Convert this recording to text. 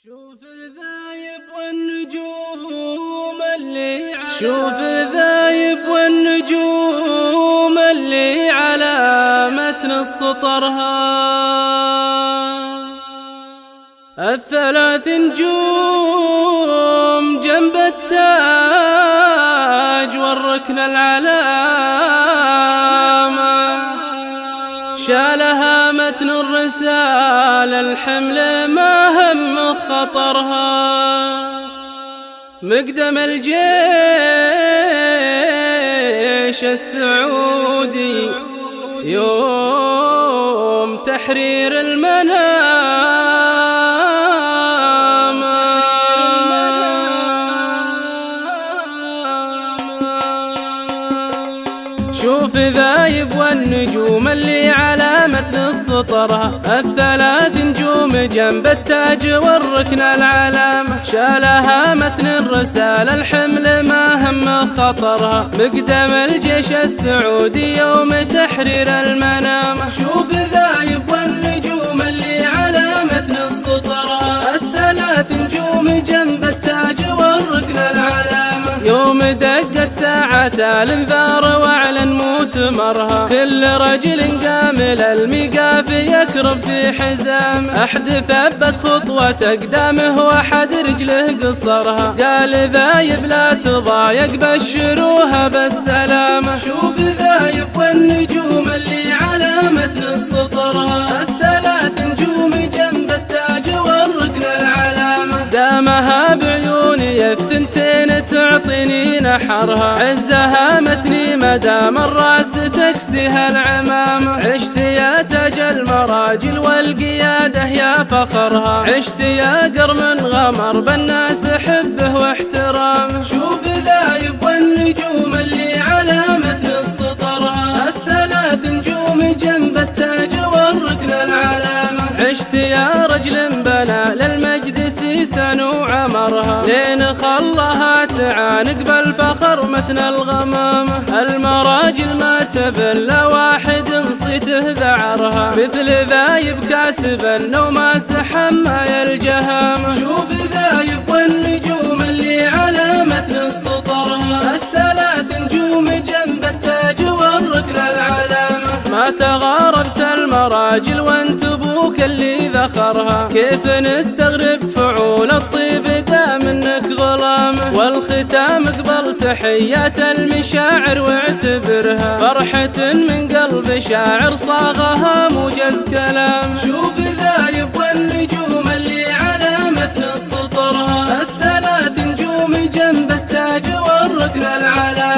شوف الذايب والنجوم اللي على متن السطرها، الثلاث نجوم جنب التاج والركن العلامة، شالها متن الرسالة الحمل ما هم خطرها، مقدم الجيش السعودي يوم تحرير المنام. شوف ذايب والنجوم اللي على متن السطرها، الثلاث نجوم جنب التاج والركن العلامة، شالها متن الرسالة الحمل ما هم خطرها، مقدم الجيش السعودي يوم تحرير المنام. شوف ذايب والنجوم اللي على متن السطرها، الثلاث نجوم جنب التاج والركن العلامة، يوم دقت ساعة الانذار واعلن مؤتمرها، كل رجل قامل الميقاف يكرب في حزام، احد ثبت خطوة اقدامه واحد رجله قصرها، قال ذايب لا تضايق بشروها بالسلامة. شوف ذايب والنجوم اللي على متن السطرها، الثلاث نجوم جنب التاج والركن العلامة، دامها بعيوني الثنتين تعطيني نحرها، عزها متني مدام الراس تكسيها العمامة، عشت يا تاج المراجل والقيادة يا فخرها، عشت يا قرم غمر بالناس حبه واحترامه. شوف ذايب والنجوم اللي على متن السطرها، الثلاث نجوم جنب التاج والركن العلامة، عشت يا رجل بنى للمجد سيسا وعمرها، لين خلها تعانق بالفخر متن الغمامة، المراجل ما تبلى واحد نصيته ذعرها، مثل ذايب كاسب وما سحما الجهامة. شوف ذايب والنجوم اللي على متن السطرها، الثلاث نجوم جنب التاج والركن العلامة، ما تغاربت المراجل وانت ابوك اللي ذخرها، كيف نستغرب فعول الطيب دا منك غلامه، والختام قبل تحيات المشاعر واعتبرها فرحة من قلب شاعر صاغها موجز كلام. شوف ذايب والنجوم اللي على متن السطرها، الثلاث نجوم جنب التاج والركن العلامة،